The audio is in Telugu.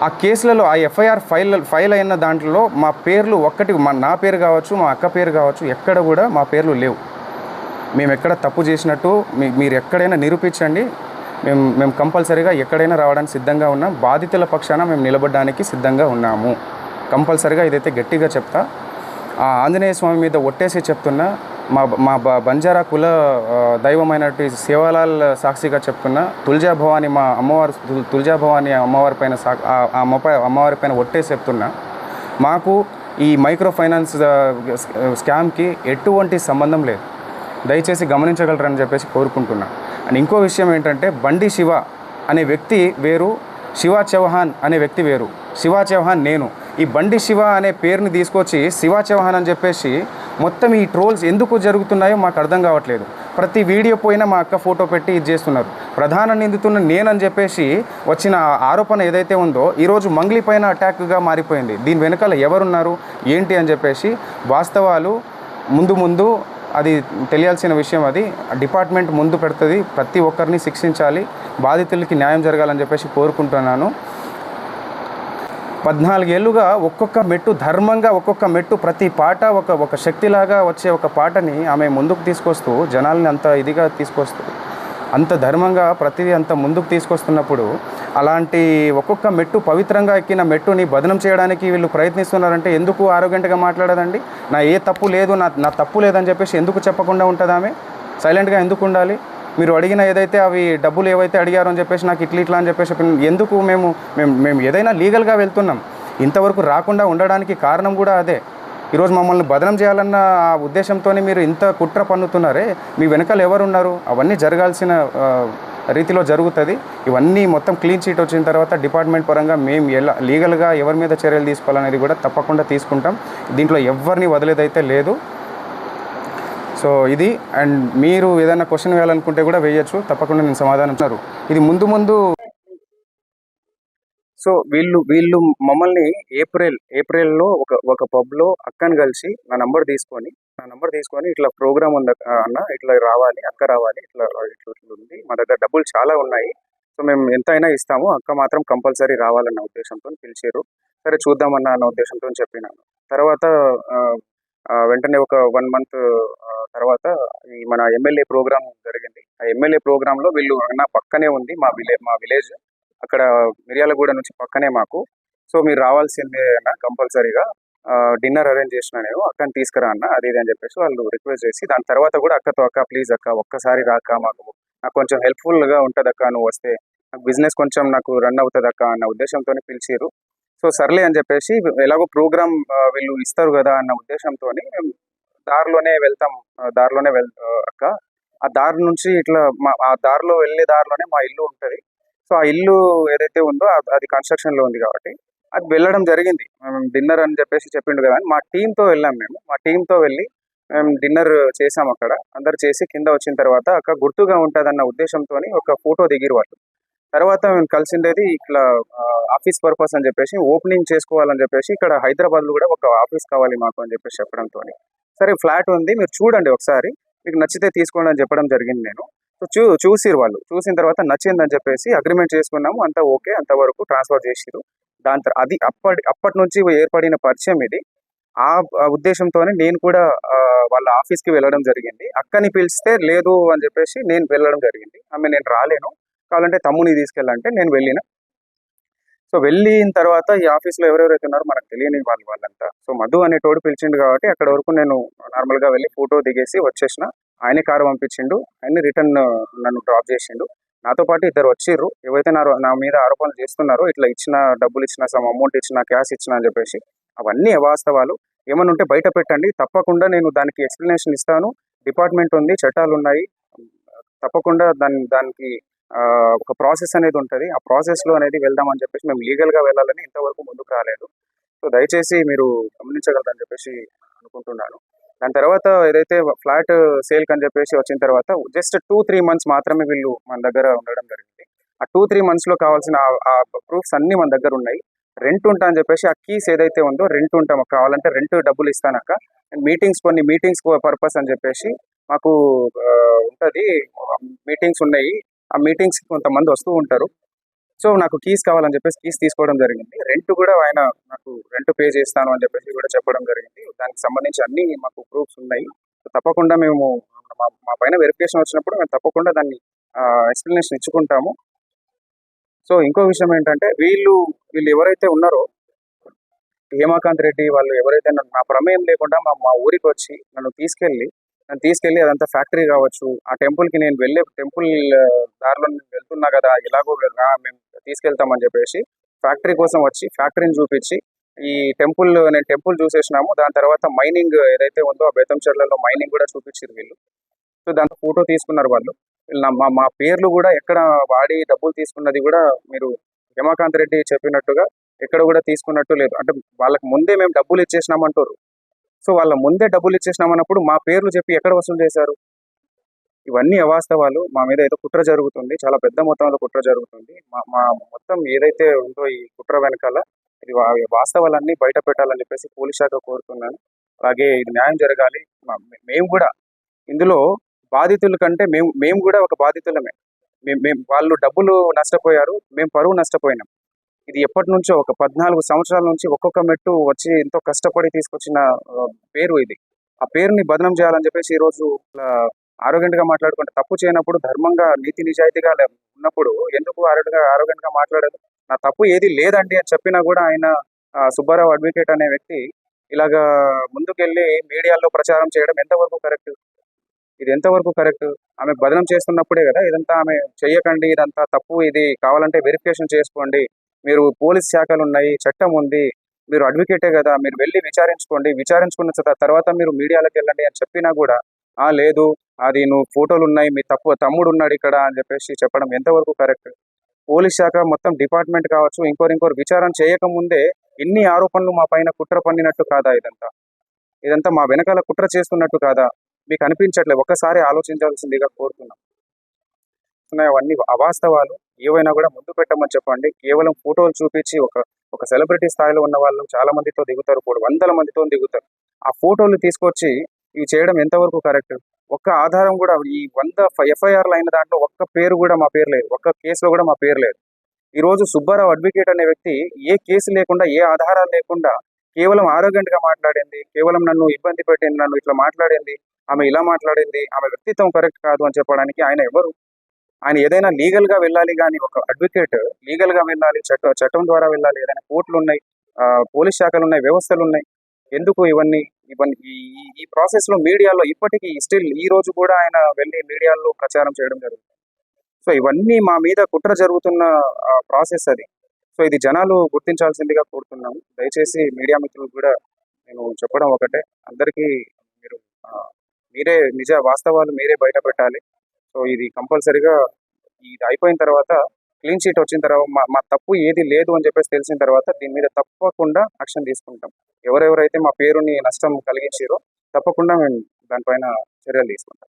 ఆ కేసులలో ఆ ఎఫ్ఐఆర్ ఫైల్ అయిన దాంట్లో మా పేర్లు ఒక్కటి నా పేరు కావచ్చు, మా అక్క పేరు కావచ్చు, ఎక్కడ కూడా మా పేర్లు లేవు. మేము ఎక్కడ తప్పు చేసినట్టు మీరు ఎక్కడైనా నిరూపించండి. మేము కంపల్సరీగా ఎక్కడైనా రావడానికి సిద్ధంగా ఉన్నాం. బాధితుల పక్షాన మేము నిలబడడానికి సిద్ధంగా ఉన్నాము. కంపల్సరీగా ఇదైతే గట్టిగా చెప్తా. ఆ ఆంజనేయ స్వామి మీద ఒట్టేసి చెప్తున్నా. మా బంజారా కుల దైవమైనటువంటి సేవాలాల్ సాక్షిగా చెప్తున్నా. తుల్జా భవాని మా అమ్మవారు, తుల్జా భవాని అమ్మవారి పైన అమ్మవారి పైన ఒట్టేసి చెప్తున్నా. మాకు ఈ మైక్రో ఫైనాన్స్ స్కామ్కి ఎటువంటి సంబంధం లేదు. దయచేసి గమనించగలరని చెప్పేసి కోరుకుంటున్నా. అండ్ ఇంకో విషయం ఏంటంటే, బండి శివ అనే వ్యక్తి వేరు, శివా చౌహాన్ అనే వ్యక్తి వేరు. శివా చౌహాన్ నేను. ఈ బండి శివ అనే పేరుని తీసుకొచ్చి శివా చౌహాన్ అని చెప్పేసి మొత్తం ఈ ట్రోల్స్ ఎందుకు జరుగుతున్నాయో మాకు అర్థం కావట్లేదు. ప్రతి వీడియో పోయినా మా అక్క ఫోటో పెట్టి ఇది చేస్తున్నారు. ప్రధాన నిందితున్న నేనని చెప్పేసి వచ్చిన ఆరోపణ ఏదైతే ఉందో ఈరోజు మంగ్లీ పైన అటాక్గా మారిపోయింది. దీని వెనకాల ఎవరున్నారు ఏంటి అని చెప్పేసి వాస్తవాలు ముందు అది తెలియాల్సిన విషయం. అది డిపార్ట్మెంట్ ముందు పెడుతుంది. ప్రతి ఒక్కరిని శిక్షించాలి, బాధితులకి న్యాయం జరగాలని చెప్పేసి కోరుకుంటున్నాను. 14 ఏళ్ళుగా ఒక్కొక్క మెట్టు ధర్మంగా, ఒక్కొక్క మెట్టు ప్రతి పాట ఒక శక్తిలాగా వచ్చే ఒక పాటని ఆమె ముందుకు తీసుకొస్తూ జనాల్ని అంత ఇదిగా తీసుకొస్తూ అంత ధర్మంగా ప్రతిదీ అంత ముందుకు తీసుకొస్తున్నప్పుడు అలాంటి ఒక్కొక్క మెట్టు పవిత్రంగా ఎక్కిన మెట్టుని బదనం చేయడానికి వీళ్ళు ప్రయత్నిస్తున్నారంటే ఎందుకు ఆరోగ్యంగా మాట్లాడదండి? నా ఏ తప్పు లేదు, నా తప్పు లేదని చెప్పేసి ఎందుకు చెప్పకుండా ఉంటుంది? ఆమె సైలెంట్గా ఎందుకు ఉండాలి? మీరు అడిగిన ఏదైతే అవి డబ్బులు ఏవైతే అడిగారో అని చెప్పేసి నాకు ఇట్లా అని చెప్పేసి ఎందుకు? మేము ఏదైనా లీగల్గా వెళ్తున్నాం. ఇంతవరకు రాకుండా ఉండడానికి కారణం కూడా అదే. ఈరోజు మమ్మల్ని బదనం చేయాలన్న ఆ ఉద్దేశంతోనే మీరు ఇంత కుట్ర పన్నుతున్నారే. మీ వెనకాల ఎవరున్నారు? అవన్నీ జరగాల్సిన రీతిలో జరుగుతుంది. ఇవన్నీ మొత్తం క్లీన్ చీట్ వచ్చిన తర్వాత డిపార్ట్మెంట్ పరంగా మేము ఎలా లీగల్గా ఎవరి మీద చర్యలు తీసుకోవాలనేది కూడా తప్పకుండా తీసుకుంటాం. దీంట్లో ఎవరిని వదిలేదైతే లేదు. సో ఇది. అండ్ మీరు ఏదైనా క్వశ్చన్ వేయాలనుకుంటే కూడా వేయచ్చు, తప్పకుండా నేను సమాధానం ఇస్తారు. ఇది ముందు సో వీళ్ళు మమ్మల్ని ఏప్రిల్లో ఒక పబ్లో అక్కని కలిసి నా నంబర్ తీసుకొని ఇట్లా ప్రోగ్రామ్ ఉంది అన్న, ఇట్లా రావాలి, అక్క రావాలి, ఇట్లా ఉంది, మా దగ్గర డబ్బులు చాలా ఉన్నాయి, సో మేము ఎంతైనా ఇస్తాము, అక్క మాత్రం కంపల్సరీ రావాలన్న ఉద్దేశంతో పిలిచారు. సరే చూద్దామన్న అన్న ఉద్దేశంతో చెప్పినాను. తర్వాత వెంటనే ఒక 1 మంత్ తర్వాత ఈ మన ఎమ్మెల్యే ప్రోగ్రామ్ జరిగింది. ఆ ఎమ్మెల్యే ప్రోగ్రాంలో వీళ్ళు నా పక్కనే ఉంది మా విలేజ్, అక్కడ మిర్యాలగూడ నుంచి పక్కనే మాకు. సో మీరు రావాల్సిందే అన్న కంపల్సరీగా, డిన్నర్ అరేంజ్ చేసిన నేను, అక్కని తీసుకురా అన్న, అది ఇది అని చెప్పేసి వాళ్ళు రిక్వెస్ట్ చేసి, దాని తర్వాత కూడా అక్కతో అక్క ప్లీజ్ అక్క ఒక్కసారి రాక, నాకు కొంచెం హెల్ప్ఫుల్గా ఉంటుంది అక్క, నువ్వు వస్తే నాకు బిజినెస్ కొంచెం నాకు రన్ అవుతుంది అక్క అన్న ఉద్దేశంతోనే పిలిచిరు. సో సర్లే అని చెప్పేసి ఎలాగో ప్రోగ్రామ్ వీళ్ళు ఇస్తారు కదా అన్న ఉద్దేశంతో మేము దారిలోనే వెళ్తాం. అక్క ఆ దారి నుంచి ఇట్లా ఆ దారిలో వెళ్ళే దారిలోనే మా ఇల్లు ఉంటుంది. సో ఆ ఇల్లు ఏదైతే ఉందో అది కన్స్ట్రక్షన్లో ఉంది కాబట్టి అది వెళ్ళడం జరిగింది. మేము డిన్నర్ అని చెప్పేసి చెప్పిండు కదా అని మా టీంతో వెళ్ళాం. మా టీంతో వెళ్ళి మేము డిన్నర్ చేసాం. అక్కడ అందరు చేసి కింద వచ్చిన తర్వాత అక్క గుర్తుగా ఉంటుంది అన్న ఉద్దేశంతో ఒక ఫోటో దిగిరు వాళ్ళు. తర్వాత మేము కలిసిండేది ఇట్లా ఆఫీస్ పర్పస్ అని చెప్పేసి ఓపెనింగ్ చేసుకోవాలని చెప్పేసి, ఇక్కడ హైదరాబాద్లో కూడా ఒక ఆఫీస్ కావాలి మాకు అని చెప్పేసి చెప్పడంతో, సరే ఫ్లాట్ ఉంది మీరు చూడండి ఒకసారి, మీకు నచ్చితే తీసుకోండి అని చెప్పడం జరిగింది. నేను సో చూసిరు వాళ్ళు. చూసిన తర్వాత నచ్చిందని చెప్పేసి అగ్రిమెంట్ చేసుకున్నాము. అంతా ఓకే, అంతవరకు ట్రాన్స్ఫర్ చేసిరు. దాని తర్వాత అది అప్పటి నుంచి ఏర్పడిన పరిచయం ఇది. ఆ ఉద్దేశంతోనే నేను కూడా వాళ్ళ ఆఫీస్కి వెళ్ళడం జరిగింది. అక్కని పిలిస్తే లేదు అని చెప్పేసి నేను వెళ్ళడం జరిగింది. నేను రాలేను, కావాలంటే తమ్ముని తీసుకెళ్ళాలంటే నేను వెళ్ళిన. సో వెళ్ళిన తర్వాత ఈ ఆఫీస్లో ఎవరెవరైతే ఉన్నారో మనకు తెలియని వాళ్ళంతా. సో మధు అనేటోడు పిలిచిండు కాబట్టి అక్కడ వరకు నేను నార్మల్గా వెళ్ళి ఫోటో దిగేసి వచ్చేసిన. ఆయనే కారు పంపించిండు, ఆయన రిటర్న్ నన్ను డ్రాప్ చేసిండు. నాతో పాటు ఇద్దరు వచ్చిర్రు. ఏవైతే నా మీద ఆరోపణలు చేస్తున్నారో, ఇట్లా డబ్బులు ఇచ్చిన, సమ్ అమౌంట్ ఇచ్చిన, క్యాష్ ఇచ్చిన అని చెప్పేసి, అవన్నీ అవాస్తవాలు. ఏమైనా ఉంటే బయట పెట్టండి, తప్పకుండా నేను దానికి ఎక్స్ప్లెనేషన్ ఇస్తాను. డిపార్ట్మెంట్ ఉంది, చట్టాలు ఉన్నాయి, తప్పకుండా దానికి ఒక ప్రాసెస్ అనేది ఉంటుంది. ఆ ప్రాసెస్లో అనేది వెళ్దామని చెప్పేసి మేము లీగల్గా వెళ్ళాలని ఇంతవరకు ముందుకు రాలేదు. సో దయచేసి మీరు గమనించగలరని చెప్పేసి అనుకుంటున్నాను. దాని తర్వాత ఏదైతే ఫ్లాట్ సేల్కి అని చెప్పేసి వచ్చిన తర్వాత జస్ట్ 2-3 మంత్స్ మాత్రమే వీళ్ళు మన దగ్గర ఉండడం జరిగింది. ఆ 2-3 మంత్స్లో కావాల్సిన ఆ ప్రూఫ్స్ అన్నీ మన దగ్గర ఉన్నాయి. రెంట్ ఉంటా అని చెప్పేసి ఆ కీస్ ఏదైతే ఉందో రెంట్ ఉంటాం, కావాలంటే రెంట్ డబ్బులు ఇస్తానక్క, కొన్ని మీటింగ్స్ పర్పస్ అని చెప్పేసి మాకు ఉంటుంది, మీటింగ్స్ ఉన్నాయి. ఆ మీటింగ్స్కి కొంతమంది వస్తూ ఉంటారు. సో నాకు కీస్ కావాలని చెప్పేసి కీస్ తీసుకోవడం జరిగింది. రెంట్ కూడా ఆయన నాకు రెంట్ పే చేస్తాను అని చెప్పేసి కూడా చెప్పడం జరిగింది. దానికి సంబంధించి అన్ని మాకు ప్రూఫ్స్ ఉన్నాయి. సో తప్పకుండా మేము మా పైన వెరిఫికేషన్ వచ్చినప్పుడు మేము తప్పకుండా దాన్ని ఎక్స్ప్లెనేషన్ ఇచ్చుకుంటాము. సో ఇంకో విషయం ఏంటంటే వీళ్ళు ఎవరైతే ఉన్నారో హేమాకాంత్ రెడ్డి వాళ్ళు ఎవరైతే నా ప్రమేయం లేకుండా మా ఊరికి వచ్చి నన్ను తీసుకెళ్ళి అదంతా ఫ్యాక్టరీ కావచ్చు, ఆ టెంపుల్కి నేను వెళ్ళే టెంపుల్ దారిలో నేను వెళ్తున్నా కదా, ఎలాగో మేము తీసుకెళ్తామని చెప్పేసి ఫ్యాక్టరీ కోసం వచ్చి ఫ్యాక్టరీని చూపించి నేను టెంపుల్ చూసేసినాము. దాని తర్వాత మైనింగ్ ఏదైతే ఉందో ఆ బేతంచెర్లలో మైనింగ్ కూడా చూపించారు వీళ్ళు. సో దాంతో ఫోటో తీసుకున్నారు వాళ్ళు. మా పేర్లు కూడా ఎక్కడ వాడి డబ్బులు తీసుకున్నది కూడా మీరు హేమాకాంత్ రెడ్డి చెప్పినట్టుగా ఎక్కడ కూడా తీసుకున్నట్టు లేదు. అంటే వాళ్ళకి ముందే మేము డబ్బులు ఇచ్చేసినామంటారు. సో వాళ్ళ ముందే డబ్బులు ఇచ్చేసినామన్నప్పుడు మా పేర్లు చెప్పి ఎక్కడ వసూలు చేశారు? ఇవన్నీ అవాస్తవాలు. మా మీద ఏదో కుట్ర జరుగుతుంది, చాలా పెద్ద మొత్తంలో కుట్ర జరుగుతుంది. మా మొత్తం ఏదైతే ఉందో ఈ కుట్ర వెనకాల ఇది వాస్తవాలన్నీ బయట పెట్టాలని చెప్పేసి పోలీస్ శాఖ కోరుతున్నాను. అలాగే ఇది న్యాయం జరగాలి. మేము కూడా ఇందులో బాధితుల కంటే మేము కూడా ఒక బాధితులమే. వాళ్ళు డబ్బులు నష్టపోయారు, మేము పరువు నష్టపోయినాం. ఇది ఎప్పటి నుంచో ఒక 14 సంవత్సరాల నుంచి ఒక్కొక్క మెట్టు వచ్చి ఎంతో కష్టపడి తీసుకొచ్చిన పేరు ఇది. ఆ పేరుని బదనం చేయాలని చెప్పేసి ఈరోజు ఆరోగ్యంట్ గా మాట్లాడుకుంటే తప్పు చేయనప్పుడు ధర్మంగా నీతి నిజాయితీగా ఉన్నప్పుడు ఎందుకు ఆరోగ్యంట్ గా మాట్లాడదు? నా తప్పు ఏది లేదండి అని చెప్పినా కూడా ఆయన సుబ్బారావు అడ్వకేట్ అనే వ్యక్తి ఇలాగా ముందుకెళ్ళి మీడియాలో ప్రచారం చేయడం ఎంతవరకు కరెక్ట్? ఇది ఎంతవరకు కరెక్ట్? ఆమె బదనం చేస్తున్నప్పుడే కదా ఇదంతా ఆమె చెయ్యకండి, ఇదంతా తప్పు, ఇది కావాలంటే వెరిఫికేషన్ చేసుకోండి, మీరు పోలీస్ శాఖలు ఉన్నాయి, చట్టం ఉంది, మీరు అడ్వకేటే కదా, మీరు వెళ్ళి విచారించుకోండి, విచారించుకున్న తర్వాత మీరు మీడియాలోకి వెళ్ళండి అని చెప్పినా కూడా లేదు, అది నువ్వు ఫోటోలు ఉన్నాయి, మీ తమ్ముడు ఉన్నాడు ఇక్కడ అని చెప్పేసి చెప్పడం ఎంతవరకు కరెక్ట్? పోలీస్ శాఖ మొత్తం డిపార్ట్మెంట్ కావచ్చు, ఇంకోరు విచారణ చేయకముందే ఇన్ని ఆరోపణలు మా పైన కుట్ర పన్నినట్టు కాదా? ఇదంతా మా వెనకాల కుట్ర చేస్తున్నట్టు కాదా? మీకు అనిపించట్లేదు? ఒక్కసారి ఆలోచించాల్సిందిగా కోరుతున్నాం. అవన్నీ అవాస్తవాలు. ఏవైనా కూడా ముందు పెట్టమని చెప్పండి. కేవలం ఫోటోలు చూపించి ఒక సెలబ్రిటీ స్థాయిలో ఉన్న వాళ్ళు చాలా మందితో దిగుతారు, వందల మందితో దిగుతారు. ఆ ఫోటోలు తీసుకొచ్చి ఇవి చేయడం ఎంతవరకు కరెక్ట్? ఒక్క ఆధారం కూడా ఈ 100 ఎఫ్ఐఆర్లు అయిన దాంట్లో ఒక్క పేరు కూడా మా పేరు లేదు, ఒక్క కేసులో కూడా మా పేరు లేదు. ఈ రోజు సుబ్బారావు అడ్వకేట్ అనే వ్యక్తి ఏ కేసు లేకుండా, ఏ ఆధారాలు లేకుండా కేవలం ఆరోగ్యంట్ గా మాట్లాడింది, కేవలం నన్ను ఇబ్బంది పెట్టింది, నన్ను ఇట్లా మాట్లాడింది, ఆమె ఇలా మాట్లాడింది, ఆమె వ్యక్తిత్వం కరెక్ట్ కాదు అని చెప్పడానికి ఆయన ఎవరు? ఆయన ఏదైనా లీగల్ గా వెళ్ళాలి, కానీ ఒక అడ్వకేట్ లీగల్ గా వెళ్ళాలి, చట్టం ద్వారా వెళ్ళాలి. ఏదైనా కోర్టులు ఉన్నాయి, పోలీస్ శాఖలు ఉన్నాయి, వ్యవస్థలు ఉన్నాయి. ఎందుకు ఇవన్నీ ఈ ప్రాసెస్ లో మీడియాలో ఇప్పటికీ స్టిల్ ఈ రోజు కూడా ఆయన వెళ్ళి మీడియాలో ప్రచారం చేయడం జరుగుతుంది. సో ఇవన్నీ మా మీద కుట్ర జరుగుతున్న ప్రాసెస్ అది. సో ఇది జనాలు గుర్తించాల్సిందిగా కోరుతున్నాము. దయచేసి మీడియా మిత్రులు కూడా నేను చెప్పడం ఒకటే, అందరికీ మీరే వాస్తవాలు మీరే బయట పెట్టాలి. సో ఇది కంపల్సరీగా ఇది అయిపోయిన తర్వాత, క్లీన్ షీట్ వచ్చిన తర్వాత, మా తప్పు ఏది లేదు అని చెప్పేసి తెలిసిన తర్వాత దీని మీద తప్పకుండా యాక్షన్ తీసుకుంటాం. ఎవరెవరైతే మా పేరుని నష్టం కలిగించారో తప్పకుండా మేము దానిపైన చర్యలు తీసుకుంటాం.